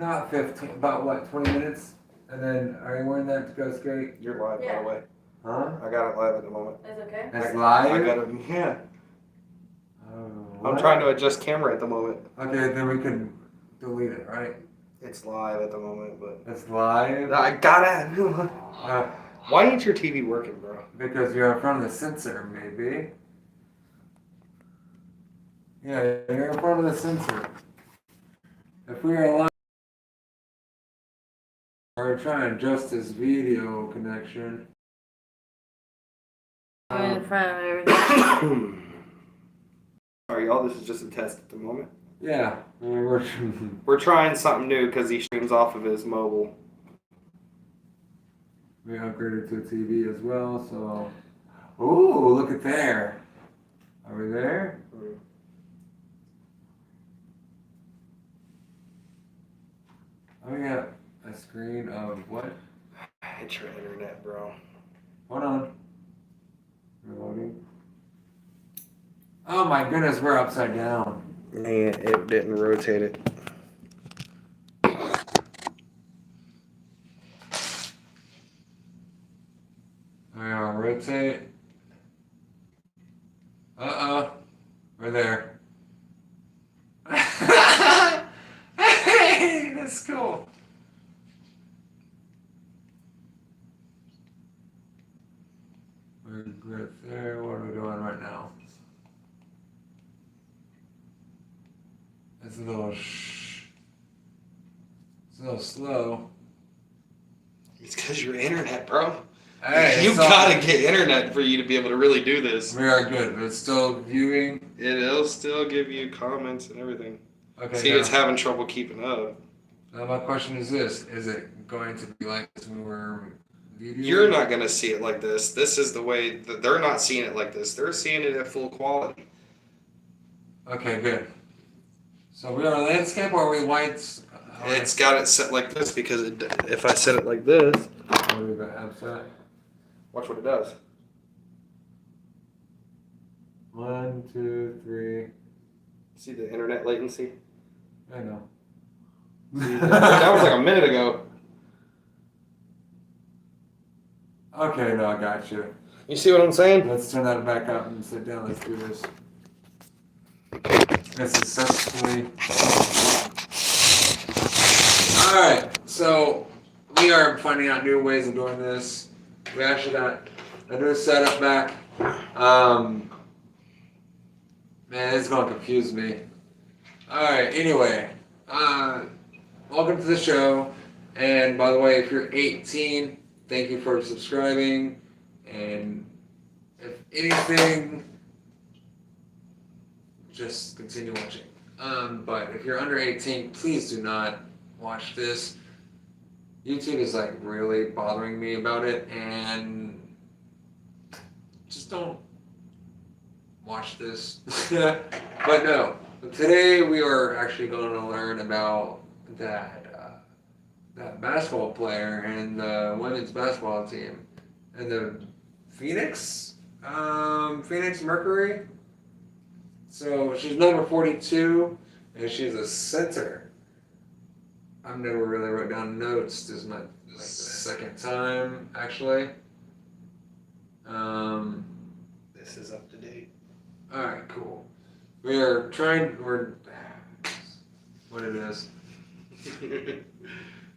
Not 15, about what, 20 minutes? And then, are you wearing that to go skate? You're live, by Yeah. the way. Huh? I got it live at the moment. That's okay. It's I live? got it. Yeah. Oh, I'm trying to adjust camera at the moment. Okay, then we can delete it, right? It's live at the moment, but It's live? I got it. Uh, Why ain't your TV working, bro? because you're in front of the sensor, maybe. Yeah, you're in front of the sensor. If we are live, we're trying to adjust this video connection. I'm in front of everything. Sorry, y'all. This is just a test at the moment. Yeah, we're We're trying something new because he streams off of his mobile. we upgraded to a TV as well, so. Ooh, look at there. Are we there? Oh, we got a screen of what? It's your internet, bro. Hold on. Reloading. Oh my goodness, we're upside down. Man, it didn't rotate it. Alright, rotate. Uh-oh. We're there. Hey, that's cool. We're right there. What are we doing right now? It's a little it's a little slow. It's because your internet, bro. Hey, You it's all- gotta get internet for you to be able to really do this. We are good, but it's still viewing. It'll still give you comments and everything. Okay. See, now, it's having trouble keeping up. now my question is this: is it going to be like this when we're videoing? You're not gonna see it like this. This is the way that they're not seeing it like this. They're seeing it at full quality. Okay, good. So we are landscape or are we whites? It's got it set like this because if I set it like this, What are we got upset? watch what it does. 1, 2, 3. See the internet latency? I know. That was like a minute ago. Okay, no, I got you. You see what I'm saying? Let's turn that back up and sit down. Let's do this. It's successfully. Alright, so we are finding out new ways of doing this. We actually got a new setup back. Man, it's gonna confuse me. Alright, anyway. Welcome to the show. And by the way, if you're 18, thank you for subscribing. And if anything, just continue watching. But if you're under 18, please do not watch this. YouTube is like really bothering me about it, and just don't watch this. But no, today we are actually going to learn about that basketball player and the women's basketball team and the Phoenix Mercury. So she's number 42, and she's a center. I've never really wrote down notes. This is my the second time actually. This is up to date. All right, cool. What it is.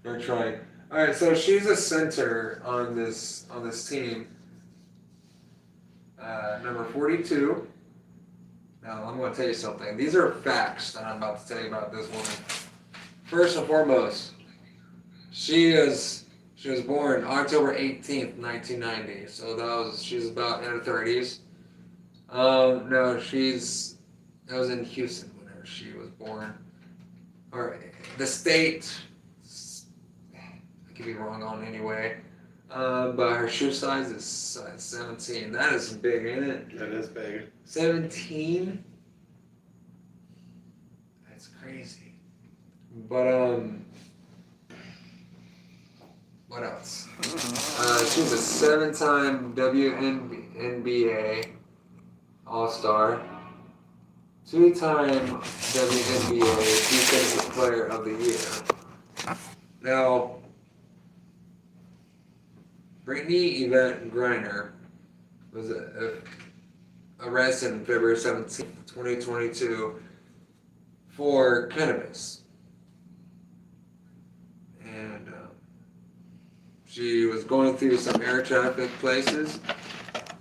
We're trying. All right, so she's a center on this team. Number 42. Now I'm going to tell you something. These are facts that I'm about to tell you about this woman. First and foremost, she was born October 18th, 1990. So she's about in her 30s. No, that was in Houston whenever she was born. Or the state, I could be wrong on anyway. But her shoe size is size 17. That is big, ain't it? That is big. 17? That's crazy. But, what else? She's a 7-time WNBA All-Star, 2-time WNBA Defensive Player of the Year, Now, Brittany Yvette Griner was arrested on February 17th, 2022 for cannabis. And she was going through some air traffic places.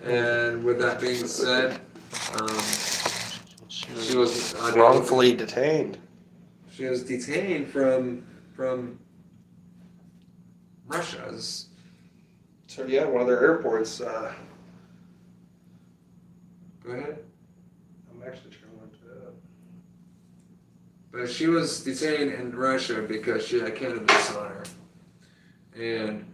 And with that being said, she was wrongfully detained. She was detained from Russia's. So yeah, one of their airports. Go ahead. I'm actually trying to look it up. But she was detained in Russia because she had cannabis on her. And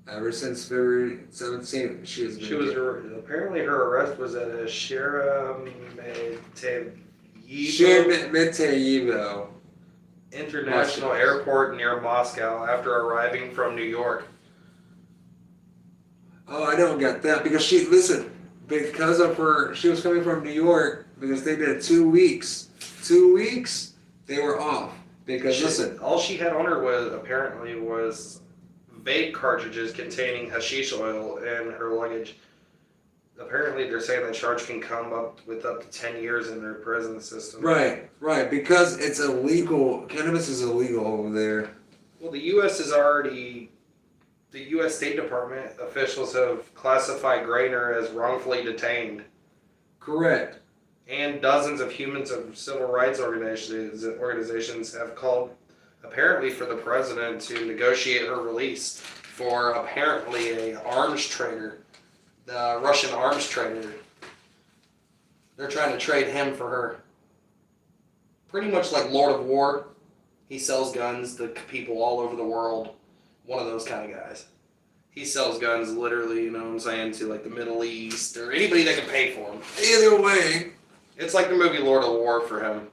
ever since February 17th, she has been. Apparently her arrest was at a Sheremetyevo International Airport near Moscow after arriving from New York. Oh, I don't get that because she was coming from New York because they did 2 weeks. 2 weeks they were off because all she had on her was vape cartridges containing hashish oil in her luggage. Apparently, they're saying the charge can come up to 10 years in their prison system. Right, because it's illegal. Cannabis is illegal over there. Well, the U.S. State Department officials have classified Grainer as wrongfully detained. Correct. And dozens of human and civil rights organizations have called, apparently, for the president to negotiate her release for apparently a arms trader. The Russian arms trader. They're trying to trade him for her. Pretty much like Lord of War. He sells guns to people all over the world. One of those kind of guys. He sells guns literally, you know what I'm saying, to like the Middle East or anybody that can pay for him. Either way. It's like the movie Lord of War for him.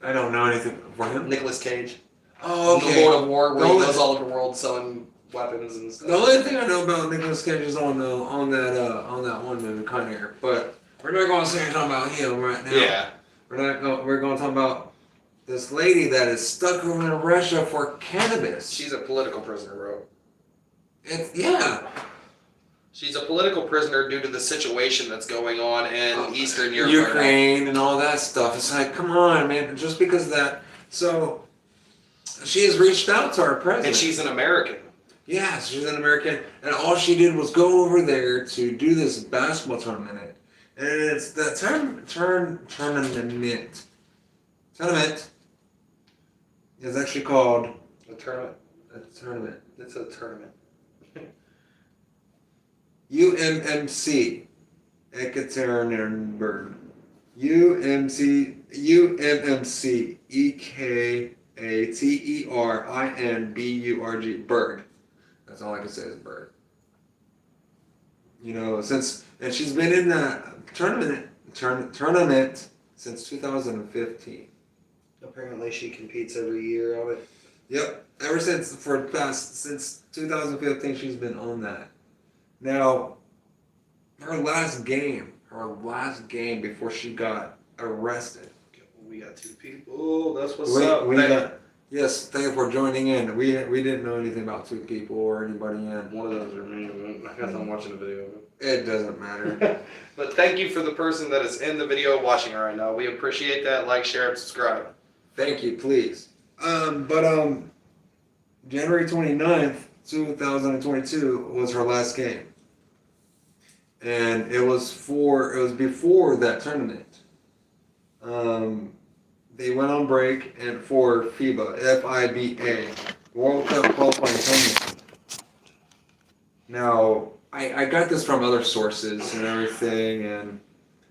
I don't know anything for him. Nicolas Cage. Oh, okay. The Lord of War where he goes all over the world selling weapons and stuff. The only thing I know about Nicolas Cage is on that one movie, Con Air. But we're not going to say anything about him right now. Yeah. We're going to talk about this lady that is stuck over in Russia for cannabis. She's a political prisoner, bro. Yeah. She's a political prisoner due to the situation that's going on in Eastern Europe. Ukraine and all that stuff. It's like, come on, man. Just because of that. So, she has reached out to our president. And she's an American. Yeah, she's an American. And all she did was go over there to do this basketball tournament. And it's the tournament. Tournament is actually called A tournament. a tournament. It's a tournament. UMMC Ekaterinburg. UMMC EKATERINBURG Berg. That's all I can say is Berg. You know, and she's been in the tournament since 2015. Apparently she competes every year on it. Yep. Ever since 2015 she's been on that. Now, her last game before she got arrested. We got two people. That's what's up. Yes, thank you for joining in. We didn't know anything about two people or anybody in. One of those are me. I guess I'm watching the video. It doesn't matter. But thank you for the person that is in the video watching right now. We appreciate that. Like, share, and subscribe. Thank you, please. January 29th, 2022 was her last game. And it was before that tournament. They went on break and for FIBA, World Cup qualifying tournament. Now, I got this from other sources and everything. And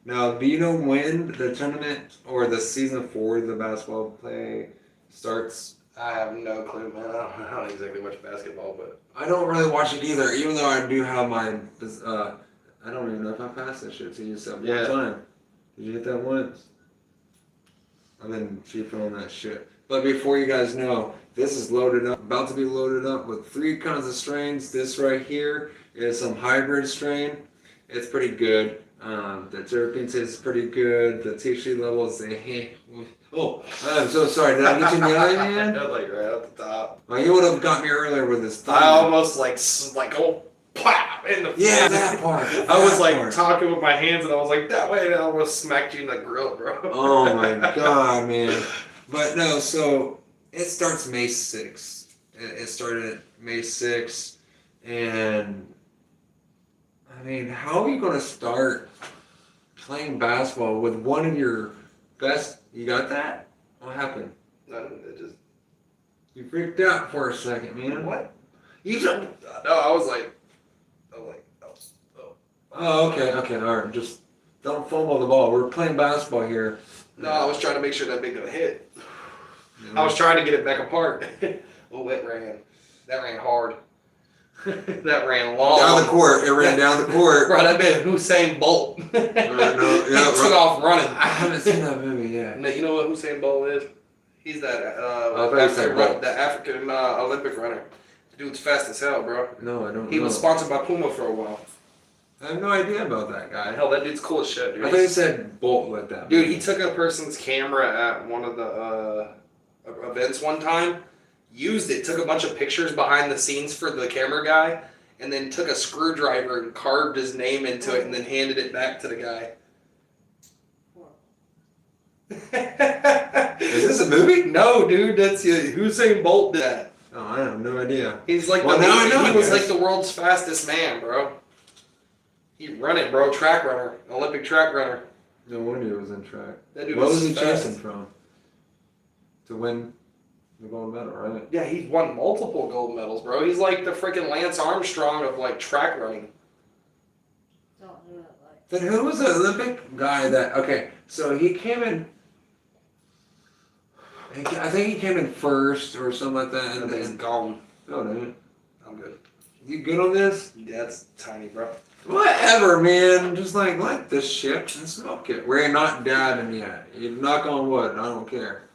now, do you know when the tournament or the season for the basketball play starts? I have no clue, man. I don't exactly watch basketball, but I don't really watch it either, even though I do have my. I don't even know if I passed that shit to you one time. Did you hit that once? I've been cheaping on that shit. But before you guys know, this is loaded up, about to be loaded up with 3 kinds of strains. This right here is some hybrid strain. It's pretty good. The terpenes is pretty good. The THC levels, oh, I'm so sorry. Did I get you in the eye, man? Like right at the top. Well, you would have got me earlier with this thumb. I almost like oh, pop in the Yeah, face. that part. I was like part. talking with my hands and I was like that way and I almost smacked you in the grill, bro. Oh my god, man. But no, so it starts May 6th. It started May 6th, and I mean, how are you going to start playing basketball with one of your best? You got that? What happened? It just You freaked out for a second, man. what? You don't. No, I was like, oh. Oh, okay, all right. Just don't fumble the ball. We're playing basketball here. No, I was trying to make sure that big gonna hit. I was trying to get it back apart. Oh, it ran. That ran hard. That ran long. Down the court. It ran down the court. Bro, that been Usain Bolt. No, He yeah, took off running. I haven't seen that movie yet. And you know what Usain Bolt is? He's that Bolt. the African Olympic runner. The dude's fast as hell, bro. No, I don't He know. was sponsored by Puma for a while. I have no idea about that guy. Hell, that dude's cool as shit, dude. I thought you said Bolt let that. Dude, he took a person's camera at one of the events one time, used it, took a bunch of pictures behind the scenes for the camera guy, and then took a screwdriver and carved his name into it and then handed it back to the guy. Is this a movie? No, dude, that's Usain Bolt did that. Oh, I have no idea. He's like Well, now I know, he was guys. like the world's fastest man, bro. He run it, bro. Track runner, Olympic track runner. No wonder he was in track. That dude What was was he fast. chasing from? To win the gold medal, right? Yeah, he's won multiple gold medals, bro. He's like the freaking Lance Armstrong of like track running. Don't do it like. Then who was the Olympic guy that? Okay, so he came in. I think he came in first or something like that. And And he's then, gone. oh, dude, I'm good. you good on this? That's tiny, bro. Whatever, man. Just like let this ship and smoke it. We're not dying yet. You knock on wood. I don't care.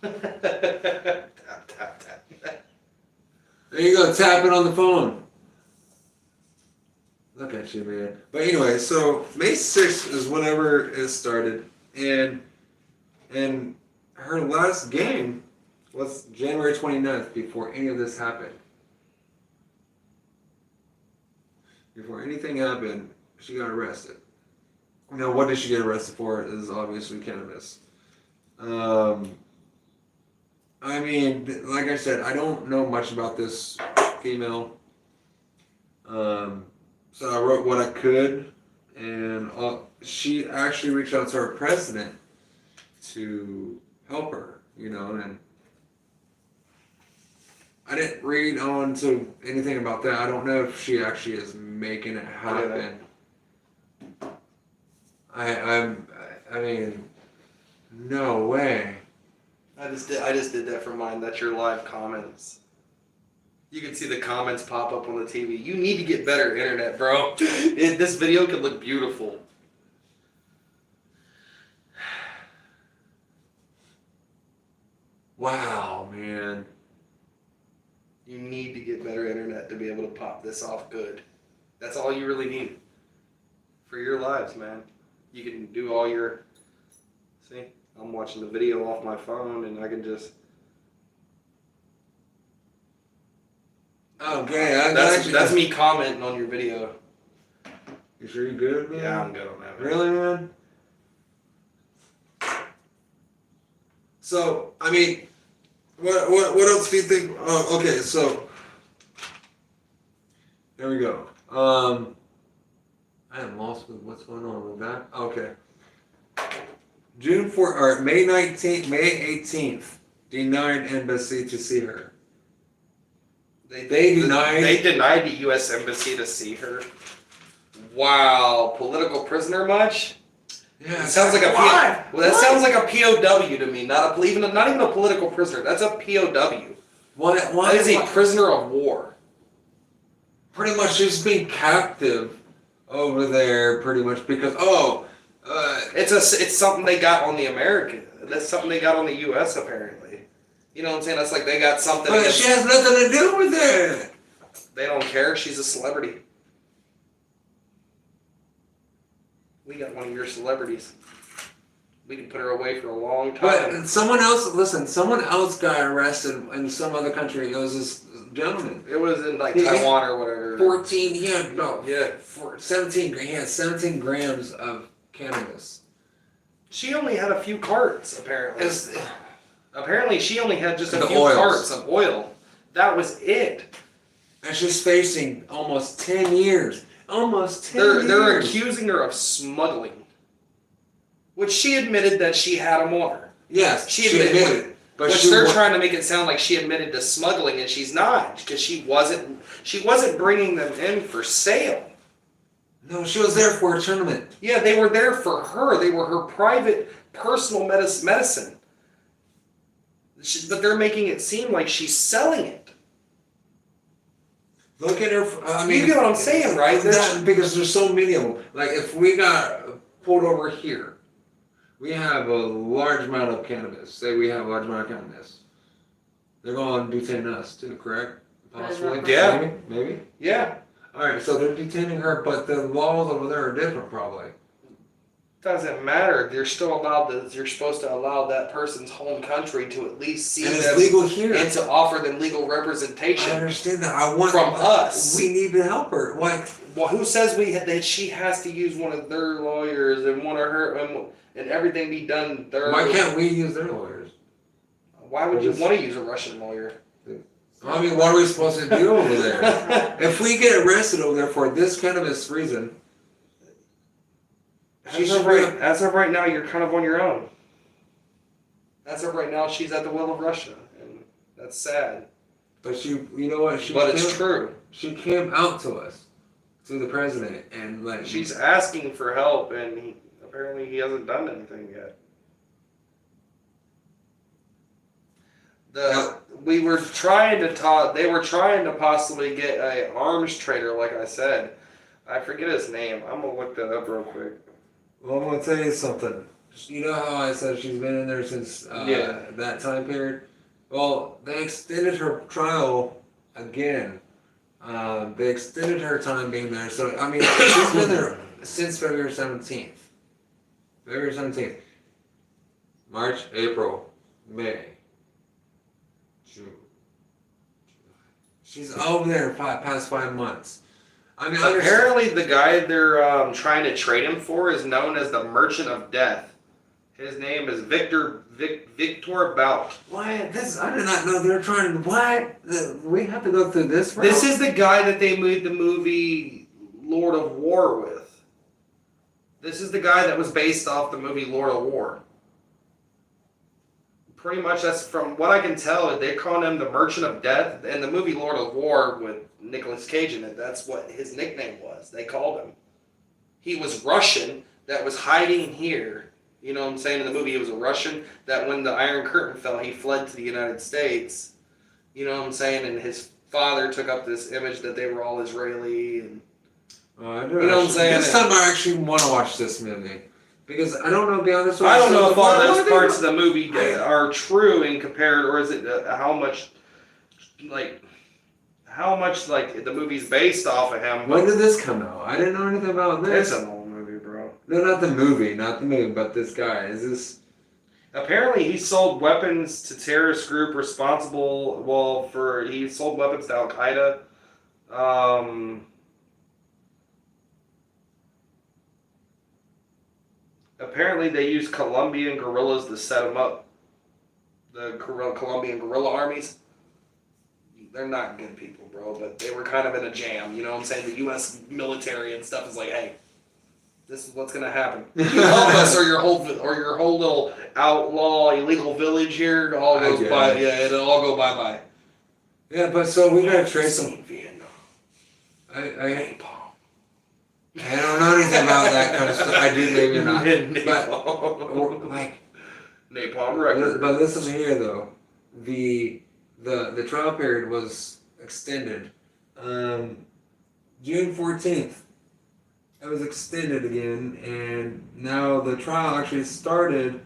Tap, tap, tap. There you go, tapping on the phone. Look at you, man. But anyway, so May 6th is whenever it started, and her last game was January 29th before any of this happened. Before anything happened, she got arrested. Now, what did she get arrested for? Is obviously cannabis. I mean, like I said, I don't know much about this female. So I wrote what I could, and she actually reached out to our president to help her, and I didn't read on to anything about that. I don't know if she actually is making it happen. I mean, no way. I just did that for mine. That's your live comments. You can see the comments pop up on the TV. You need to get better internet, bro. This video could look beautiful. Wow, man. You need to get better internet to be able to pop this off good. That's all you really need for your lives, man. You can do all your... See? I'm watching the video off my phone and I can just... Okay, That's me commenting on your video. You sure you good, man? Yeah, I'm good on that, man. Really, man? So, I mean, what else do you think? Okay, so there we go. I am lost with what's going on with that. Okay. May 19th, May 18th, denied embassy to see her. They denied. They denied the U.S. Embassy to see her. Wow, political prisoner much? Yeah, It sounds like a why? Well, that sounds like a POW to me. Not even a political prisoner. That's a POW. Why That is a prisoner of war. Pretty much just being captive over there, pretty much because It's something they got on the American. That's something they got on the U.S. apparently. You know what I'm saying? That's like they got something. but she has nothing to do with it. They don't care. She's a celebrity. We got one of your celebrities. We can put her away for a long time. But someone else got arrested in some other country. It was this gentleman. It was in like He- Taiwan or whatever. 14, he had about Yeah. 17, he had 17 grams of cannabis. She only had a few carts, apparently. It's, Apparently, she only had just a The few oils. carts of oil. That was it. and she's facing almost 10 years. Almost 10 They're years. accusing her of smuggling, which she admitted that she had them on her. Yes, She she admitted- admitted it. But Which she they're wa- trying to make it sound like she admitted to smuggling, and she's not, because she wasn't bringing them in for sale. No, she was there for a tournament. Yeah, they were there for her. They were her private, personal medicine. But they're making it seem like she's selling it. Look at her. I mean, You get what I'm saying, right? Because there's so many of them. Like if we got pulled over here, we have a large amount of cannabis. Say we have a large amount of cannabis. They're going to detain us too, correct? Possibly. Yeah. Maybe. Yeah. All right. So they're detaining her, but the laws over there are different, probably. Doesn't matter. You're still allowed to. You're supposed to allow that person's home country to at least see And them it's legal here. and to offer them legal I representation. understand that. I want From us. We need to help her. Like, Well, who says that she has to use one of their lawyers and one of her and everything be done their? why can't we use their lawyers? Why would you want to use a Russian lawyer? I mean, what are we supposed to do over there? If we get arrested over there for this cannabis reason, she should As of right now, you're kind of on your own. As of right now, she's at the will of Russia, and that's sad. But she, you know what? But it's true. She came out to us, to the president, and like She's asking for help, and apparently he hasn't done anything yet. We were trying to talk. They were trying to possibly get a arms trader, like I said. I forget his name. I'm gonna look that up real quick. Well, I'm gonna tell you something. You know how I said she's been in there since that time period? Well, they extended her trial again. They extended her time being there. So, I mean, she's been there since February 17th. February 17th. March, April, May, June. She's over there past 5 months. I mean, Apparently, the guy they're trying to trade him for is known as the Merchant of Death. His name is Victor Bout. What? This I did not know they were trying to. What? We have to go through this route? This is the guy that they made the movie Lord of War with. This is the guy that was based off the movie Lord of War. Pretty much, that's from what I can tell. They call him the Merchant of Death, and the movie Lord of War with Nicolas Cage in it. That's what his nickname was. They called him. He was Russian that was hiding here. You know what I'm saying? In the movie, he was a Russian that when the Iron Curtain fell, he fled to the United States. You know what I'm saying? And his father took up this image that they were all Israeli. And I You know what I'm saying? This time I actually want to watch this movie. Because I don't know, to be honest with you. I don't know if all those What parts of the movie are true and compared, or is it how much the movie's based off of him. When did this come out? I didn't know anything about this. It's an old movie, bro. No, not the movie, but this guy. Is this? Apparently, he sold weapons to terrorist group responsible. He sold weapons to Al Qaeda. Apparently, they used Colombian guerrillas to set him up. The Colombian guerrilla armies. They're not good people, bro, but they were kind of in a jam. You know what I'm saying? The U.S. military and stuff is like, hey, this is what's gonna happen. You help us, or your whole little outlaw illegal village here all I goes get by. it. Yeah, it'll all go bye bye. Yeah, but so we gotta trace them. Vietnam. I don't know anything about that kind of stuff. I do maybe not. But like, Napalm record. but listen here though, the trial period was extended. June 14th. It was extended again, and now the trial actually started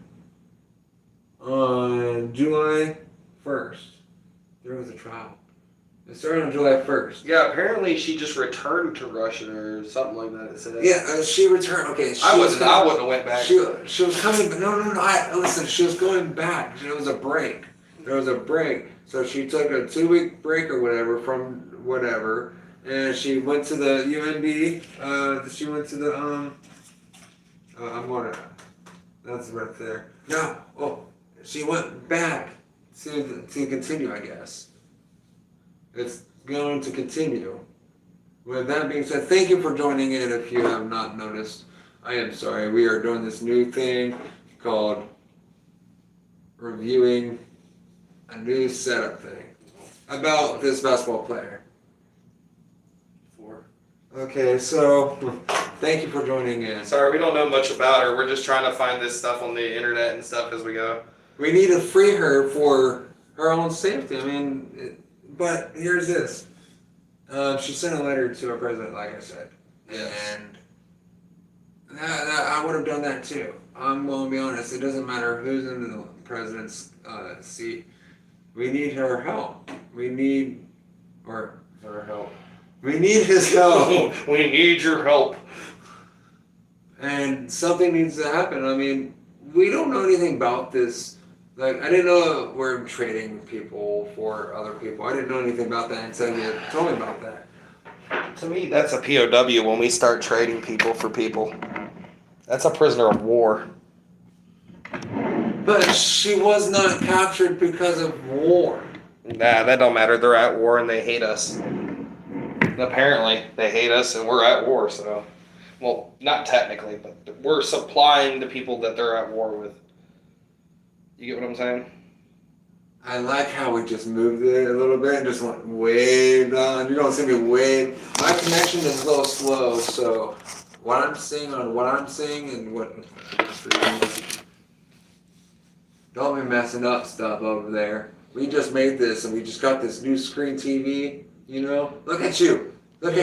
on July 1st. There was a trial. It started on July 1st. Yeah, apparently she just returned to Russia or something like that. It said. Yeah, she returned. Okay, I wouldn't have went back. She was coming, but no. Listen, she was going back. There was a break. So she took a 2-week break or whatever from whatever, and she went to the UNB. She went to the I'm gonna. That's right there. No. Oh, she went back to continue. I guess it's going to continue. With that being said, thank you for joining in. If you have not noticed, I am sorry. We are doing this new thing called reviewing a new setup thing about this basketball player. 4. Okay, so thank you for joining in. Sorry, we don't know much about her. We're just trying to find this stuff on the internet and stuff as we go. We need to free her for her own safety. I mean, but here's this. She sent a letter to our president, like I said. Yes. And I would have done that too. I'm going to be honest. It doesn't matter who's in the president's seat. We need her help. We need Her help. his help. We need your help. And something needs to happen. I mean, we don't know anything about this. Like, I didn't know we're trading people for other people. I didn't know anything about that until you told me about that. To me, that's a POW when we start trading people for people. That's a prisoner of war. But she was not captured because of war. Nah, that don't matter. They're at war and they hate us. Apparently, they hate us and we're at war, so. Well, not technically, but we're supplying the people that they're at war with. You get what I'm saying? I like how we just moved it a little bit and just went way down. You're going to see me way. My connection is a little slow, so what I'm seeing and what. Don't be messing up stuff over there. We just made this and we just got this new screen TV, you know? Look at you. I'm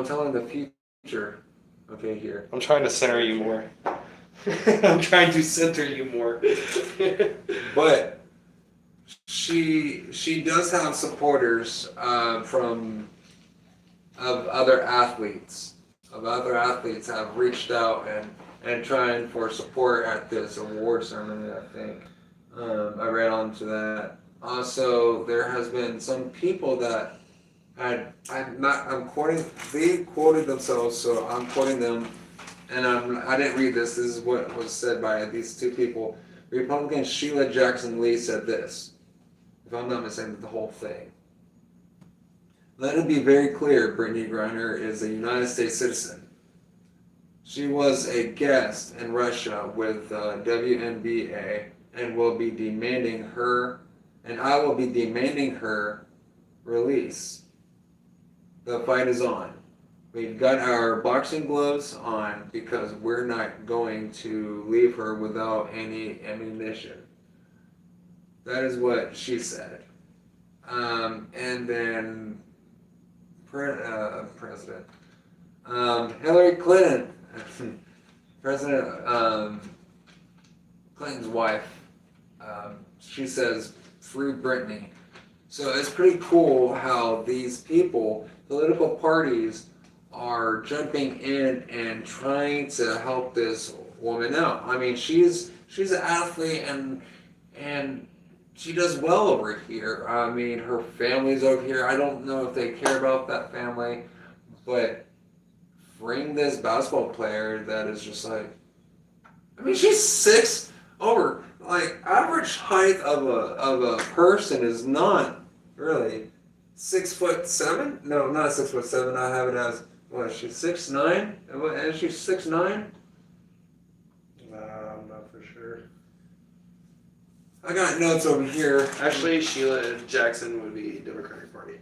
telling the future. Okay, here. I'm trying to center you more. I'm trying to center you more. But she does have supporters from other athletes. Other athletes have reached out and trying for support at this award ceremony. I think I read on to that. Also, there has been some people that I'm quoting. They quoted themselves, so I'm quoting them. And I didn't read this. This is what was said by these two people. Republican Sheila Jackson Lee said this. If I'm not mistaken, the whole thing. Let it be very clear, Brittany Griner is a United States citizen. She was a guest in Russia with WNBA and will be demanding her, and I will be demanding her release. The fight is on. We've got our boxing gloves on because we're not going to leave her without any ammunition. That is what she said. And then President Hillary Clinton, President Clinton's wife, she says, free Britney. So it's pretty cool how these people, political parties, are jumping in and trying to help this woman out. I mean, she's an athlete and she does well over here. I mean, her family's over here. I don't know if they care about that family, but bring this basketball player that is just like, I mean, she's 6 over. Like, average height of a person is not really 6'7". No, not 6'7". I have it as. What, is she 6'9"? Is she 6'9"? I'm not for sure. I got notes over here. Actually, Sheila Jackson would be Democratic Party.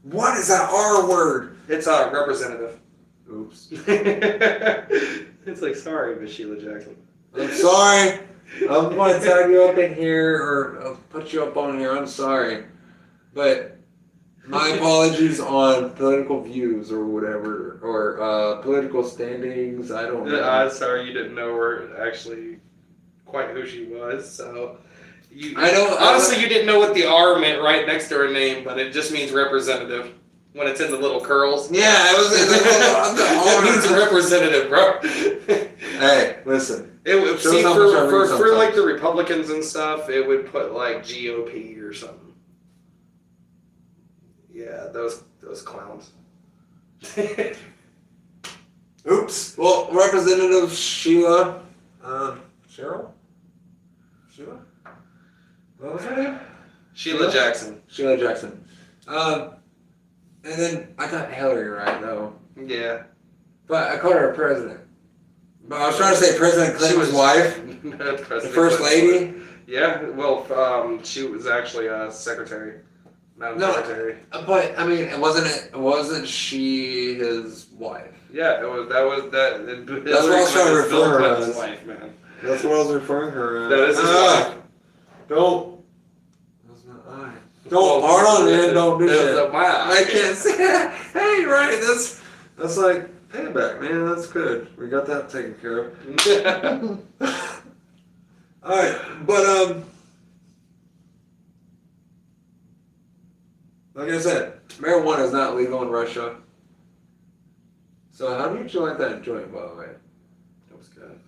What is that R word? It's a representative. Oops. It's like, sorry, Miss Sheila Jackson. I'm sorry. I'm going to tag you up in here or I'll put you up on here. I'm sorry. But my apologies on political views or whatever, or political standings. I don't know. I'm sorry you didn't know her actually quite who she was. So I don't- Honestly, you didn't know what the R meant right next to her name, but it just means representative when it's in the little curls. Yeah, it was in the It means representative, bro. Hey, listen. It would Shows see how much I for read like sometimes. the Republicans and stuff. It would put like GOP or something. Yeah, those clowns. Oops. Well, Representative Sheila, Cheryl? Sheila? What was her name? Sheila Jackson. Sheila Jackson. And then I got Hillary right, though. Yeah. But I called her president. But I was trying to say President Clinton's wife, the first lady. Yeah. Well, she was actually a secretary, Madam No. Secretary. But I mean, wasn't she his wife? Yeah, it was. That was that. That's what I was trying to refer Bill her Clinton's as. wife, man. That's what I was referring her as. That is his wife. Don't. That's not I. Don't. Hold on, man. Don't do that. I can't say that. Hey, right. That's like payback, man. That's good. We got that taken care of. All right, but like I said, marijuana is not legal in Russia. So how did you like that joint, by the way? That was good.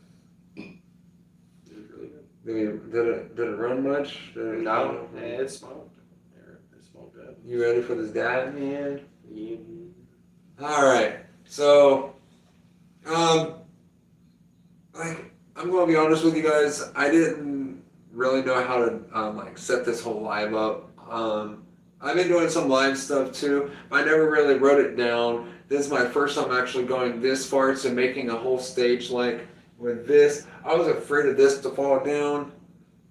It was really good. Did it run much? No, it smoked. It smoked good. You ready for this dab, man? Yeah. All right. So, like, I'm gonna be honest with you guys. I didn't really know how to like set this whole live up. I've been doing some live stuff too, but I never really wrote it down. This is my first time actually going this far to making a whole stage like with this. I was afraid of this to fall down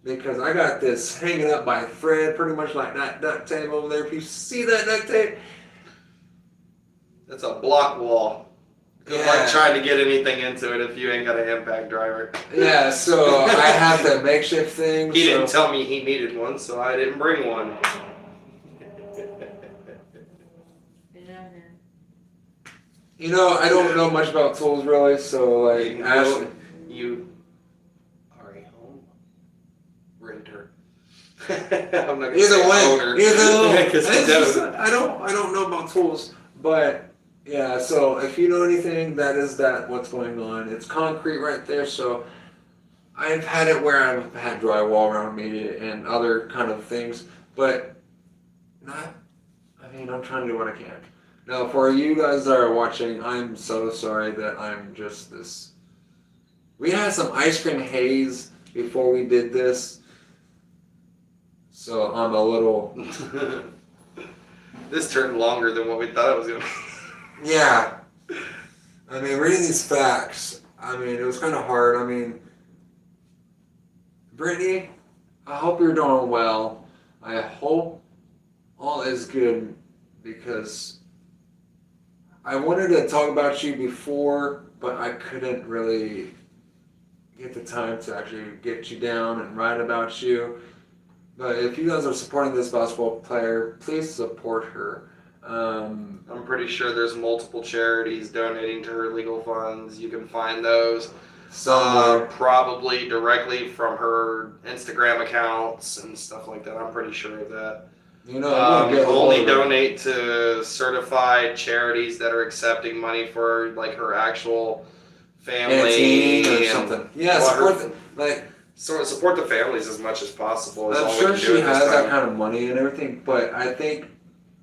because I got this hanging up by a thread, pretty much like that duct tape over there. If you see that duct tape, That's a block wall. Good Yeah. luck trying to get anything into it if you ain't got an impact driver. yeah. So I have that makeshift thing. He so. didn't tell me he needed one, so I didn't bring one. You know, I don't know much about tools really, so like, You Ashley. You are a home renter. I'm not gonna Either say way, owner. either way. Because It's that just- was- I don't know about tools, but yeah. So if you know anything, that is what's going on. It's concrete right there. So I've had it where I've had drywall around me and other kind of things, but not. I mean, I'm trying to do what I can. Now, for you guys that are watching, I'm so sorry that I'm just this. We had some ice cream haze before we did this. So I'm a little, This turned longer than what we thought it was gonna. yeah. I mean, reading these facts, I mean, it was kind of hard. I mean, Brittany, I hope you're doing well. I hope all is good because I wanted to talk about you before, but I couldn't really get the time to actually get you down and write about you. But if you guys are supporting this basketball player, please support her. I'm pretty sure there's multiple charities donating to her legal funds. You can find those Somewhere. probably directly from her Instagram accounts and stuff like that. I'm pretty sure of that. You know, I'm gonna get a hold Only of her. donate to certified charities that are accepting money for like her actual family Canteen or and something. Yeah, well, support her- the, like. support the families as much as possible. Is I'm all we sure can do she at this has that time. kind of money and everything, but I think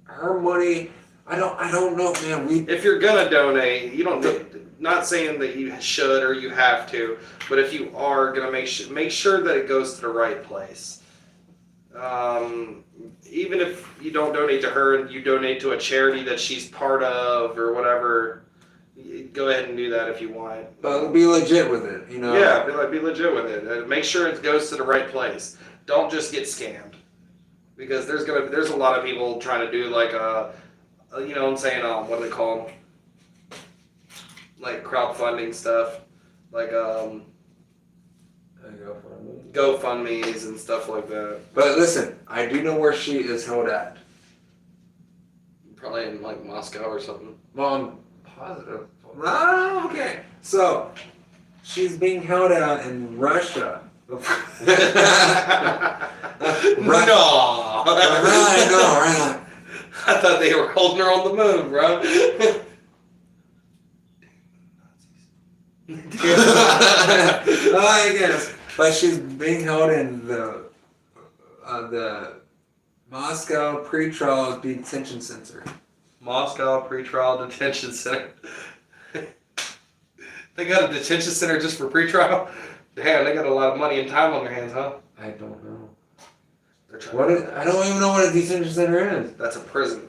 her money. I don't know, man. If you're gonna donate, you don't. Not saying that you should or you have to, but if you are gonna make sure that it goes to the right place. Even if you don't donate to her and you donate to a charity that she's part of or whatever, go ahead and do that if you want. But be legit with it, you know. Yeah, be legit with it. Make sure it goes to the right place. Don't just get scammed, because there's a lot of people trying to do like you know what I'm saying, what do they call them? Like crowdfunding stuff, like There you go for me. GoFundMe's and stuff like that. But listen, I do know where she is held at. Probably in like Moscow or something. Well, I'm positive. Ah, okay. So she's being held out in Russia. Right. No. Right, no, right. I thought they were holding her on the moon, bro. I guess. But she's being held in the Moscow pretrial detention center. Moscow pretrial detention center. They got a detention center just for pretrial? Damn, they got a lot of money and time on their hands, huh? I don't know. They're trying What is? I don't even know what a detention center is. That's a prison.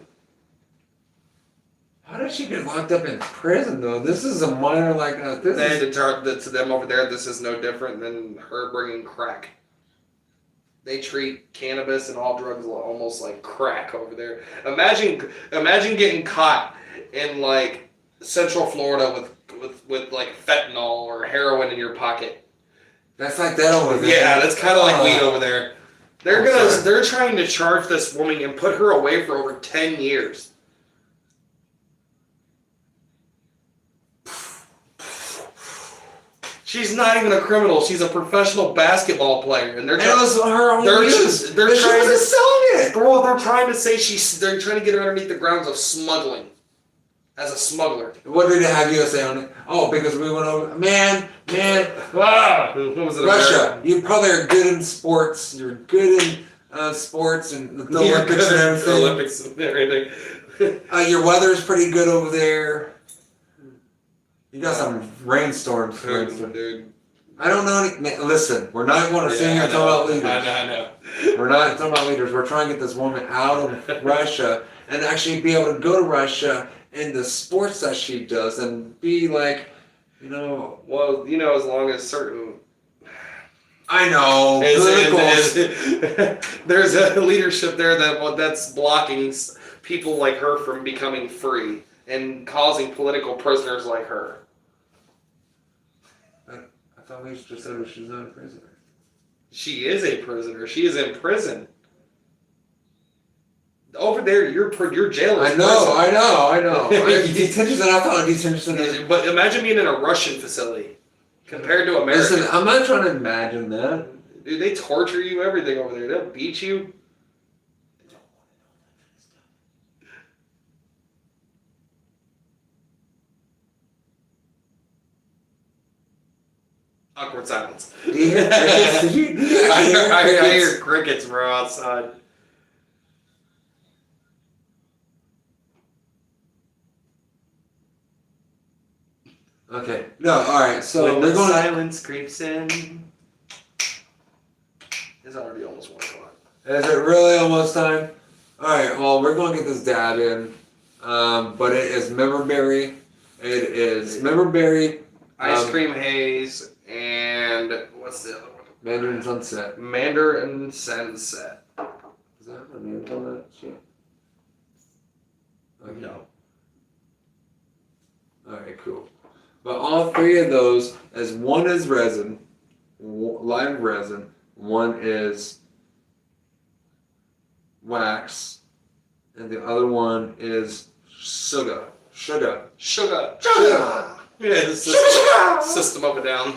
How did she get locked up in prison though? This is a minor like this. They Is, to them over there, this is no different than her bringing crack. They treat cannabis and all drugs almost like crack over there. Imagine getting caught in like Central Florida with like fentanyl or heroin in your pocket. that's like that over there. Yeah, that's kind of like weed over there. Sorry. They're trying to charge this woman and put her away for over 10 years. She's not even a criminal. She's a professional basketball player, and they're It was her own they're use. just- they're But she trying wasn't to- selling it. Girl, they're trying to say they're trying to get her underneath the grounds of smuggling. As a smuggler. What did it have USA on it? Oh, because we went over. Man. Ah, What was it? Russia. You probably are good in sports. You're good in sports and the You're Olympics good and at everything. the Olympics and everything. Your weather's pretty good over there. You got some rainstorms, for instance. Dude. I don't know any. Man, listen, we're not going to sit here and talk about leaders. I know. We're not talking about leaders. We're trying to get this woman out of Russia and actually be able to go to Russia in the sports that she does and be like, you know. Well, as long as certain I know. there's a leadership there that's blocking people like her from becoming free and causing political prisoners like her. I thought we just said she's not a prisoner. She is a prisoner. She is in prison. Over there, your jail is I know. Detention center. I thought a detention center. prison. But imagine being in a Russian facility compared to America. Listen, I'm not trying to imagine that. Dude, they torture you, everything over there. They'll beat you. Awkward silence. Do you hear crickets? Did you I hear crickets? hear crickets, bro, outside. Okay. No. All right. So When we're the going. silence creeps in. It's already almost 1 o'clock. Is it really almost time? All right. Well, we're going to get this dab in, but it is memberberry. It is memberberry. Ice cream haze and what's the other one? Mandarin Sunset. Mandarin Sunset. Is that a name on that shit? Okay. No. All right. Cool. But all three of those, as one is resin, live resin. One is wax, and the other one is sugar. Sugar. Yeah, the system up and down.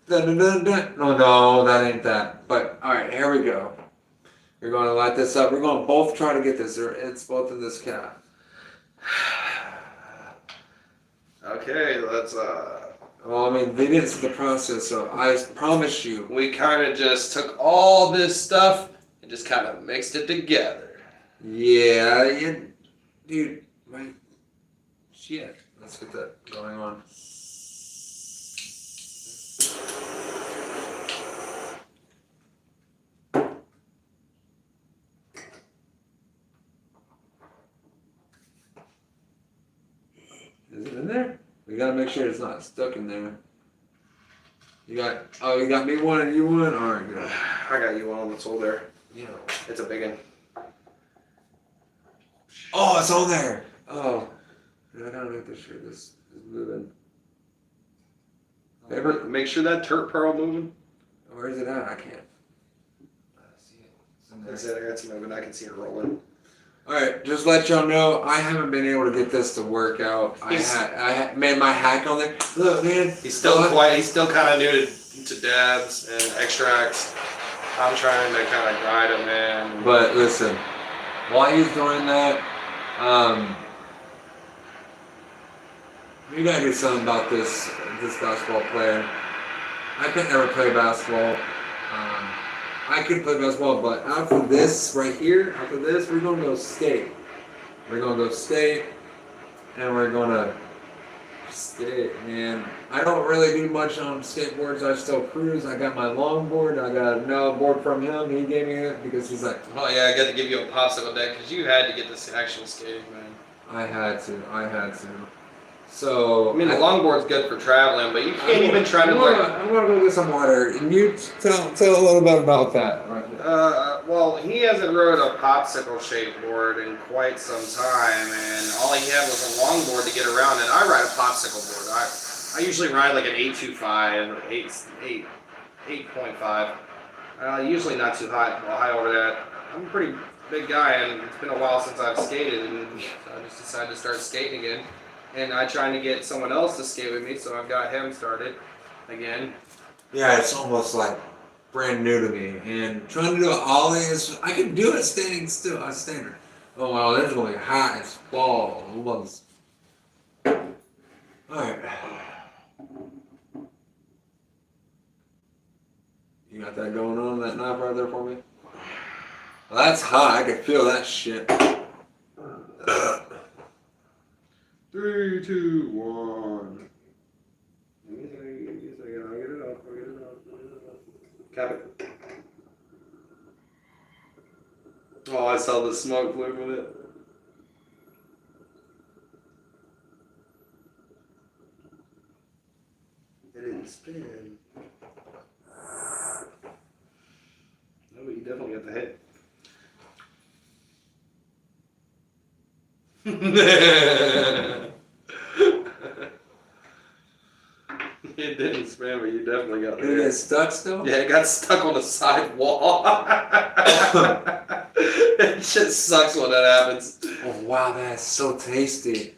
No, that ain't that. But all right, here we go. We're going to light this up. We're going to both try to get this. It's both in this cap. Okay, let's Well, I mean, they didn't see the process, so I promise you. we kind of just took all this stuff and just kind of mixed it together. Yeah, dude, my shit. Let's get that going on. Is it in there? We gotta make sure it's not stuck in there. You got me one and you one? Alright, good. I got you on. It's all there. Yeah. It's a big one. Oh, it's on there! Oh. I gotta make sure this is moving. Paper? Make sure that turp pearl moving. Where is it at? I can't. I see it. It's in there. It's moving. I can see it rolling. Alright, just let y'all know, I haven't been able to get this to work out. I had made my hack on there. Look, man. He's still kind of new to dabs and extracts. I'm trying to kind of guide him, man. But listen, while he's doing that, we gotta do something about this basketball player. I could never play basketball. I could play basketball, but after this right here, we're gonna go skate. We're gonna go skate, and we're gonna skate, man. I don't really do much on skateboards. I still cruise. I got my longboard. I got another board from him. He gave me it because he's like, Oh yeah, I got to give you a popsicle deck because you had to get this actual skating, man. I had to. So I mean, the longboard's good for traveling, but you can't even try to I'm gonna go get some water. And you tell a little bit about that. Right? Well, he hasn't rode a popsicle shaped board in quite some time, and all he had was a longboard to get around. And I ride a popsicle board. I usually ride like an 825, 8.5. Usually not too high over that. I'm a pretty big guy, and it's been a while since I've skated, and I just decided to start skating again. And I'm trying to get someone else to skate with me, so I've got him started again. Yeah, it's almost like brand new to me. And trying to do an ollie is, I can do it standing still. I stand. Oh wow, this is going to be hot as balls. Alright. You got that going on, that knob right there for me? Well, that's hot. I can feel that shit. 3, 2, 1. I'll get it up. Cap it. Oh, I saw the smoke flew with it. It didn't spin. No, but you definitely got the hit. It didn't spin, but you definitely got the Did it get hit. stuck still? Yeah, it got stuck on the side wall. It shit sucks when that happens. Oh wow, that's so tasty.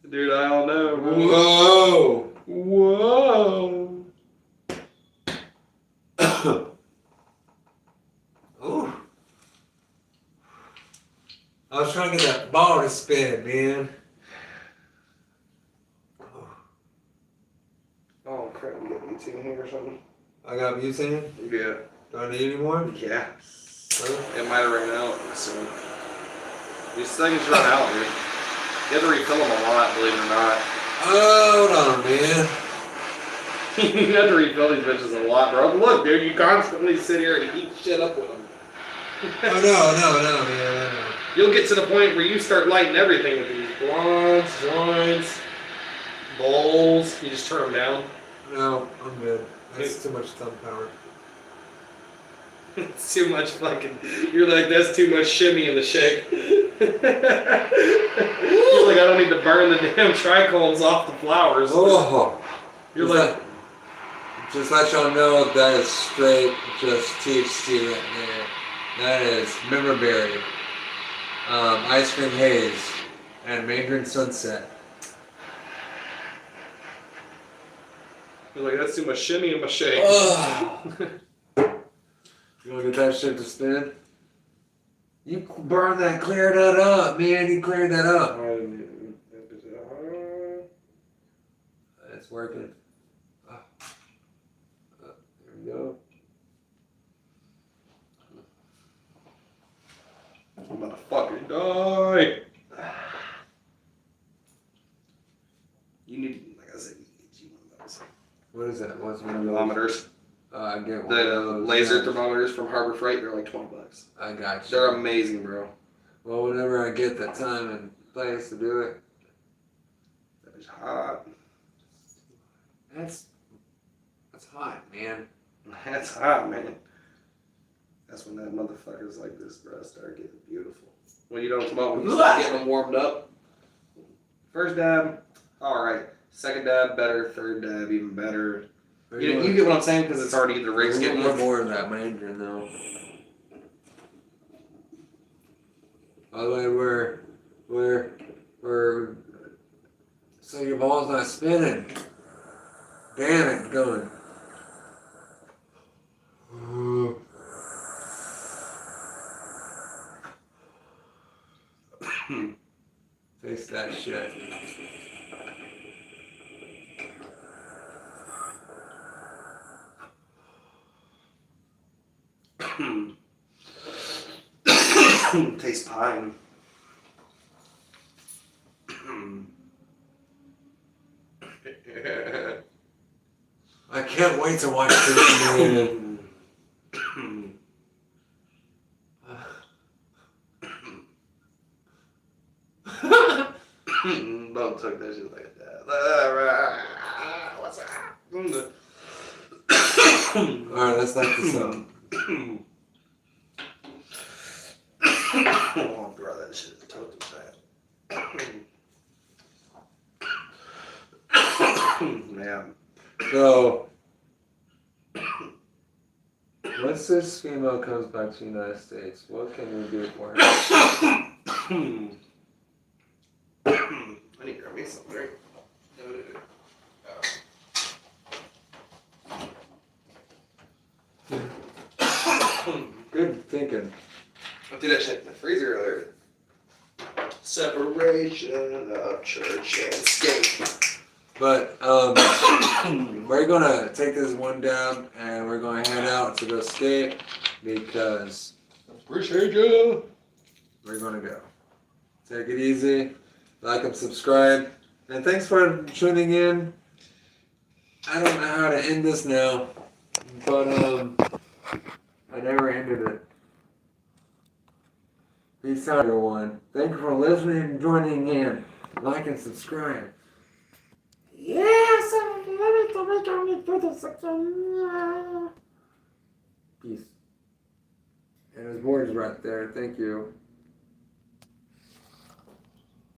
Dude, I don't know. Whoa! Whoa. Ooh. I was trying to get that ball to spin, man. Oh crap, you got butane here or something? I got butane. Yeah. Do I need any more? Yeah. Really? It might have run out soon. These things run out, dude. You have to refill them a lot, believe it or not. Hold on, man. You have to refill these bitches a lot, bro. Look, dude, you constantly sit here and heat shit up with them. Oh no, man. No. You'll get to the point where you start lighting everything with these blondes, joints, bowls. You just turn them down. No, I'm good. That's too much thumb power. It's too much fucking. You're like, that's too much shimmy in the shake. You're like, I don't need to burn the damn trichomes off the flowers. Oh, You're like, just let y'all know that is straight, just THC right there. That is member berry, ice cream haze, and mandarin sunset. you're like, that's too much shimmy in my shake. Oh. You wanna get that shit to spin? You burn that, clear that up, man. You cleared that up. It's working. There we go. I'm about to fucking die. You need, like I said, you need one of those. What is that? What's one of those? Thermometers. I get one. The of those. laser Yeah. thermometers from Harbor Freight, they're like $20. I got you. They're amazing, bro. Well, whenever I get the time and place to do it, That is hot. that's hot, man. That's hot, man. That's when that motherfucker's like this, bro, start getting beautiful. When you don't smoke, when you start getting them warmed up. First dab, alright. Second dab, better. Third dab, even better. You get what I'm saying? Because it's already, the rig's getting more of that mandarin though. By the way, we're, so your ball's not spinning. Damn it, going. Face that shit. Taste pine. I can't wait to watch this movie. Don't talk that shit like that. What's that? Alright, let's light this up. Oh, bro, that shit is totally sad. Man. So, once this female comes back to the United States, what can we do for her? I need to grab me some drink. Good thinking. I did that shit in the freezer earlier. Separation of church and state. But, we're gonna take this one dab and we're gonna head out to go skate because appreciate you. We're gonna go. Take it easy. Like and subscribe. And thanks for tuning in. I don't know how to end this now, but I never ended it. Peace out, everyone. Thank you for listening and joining in. Like and subscribe. Yes, peace. And his board's right there. Thank you.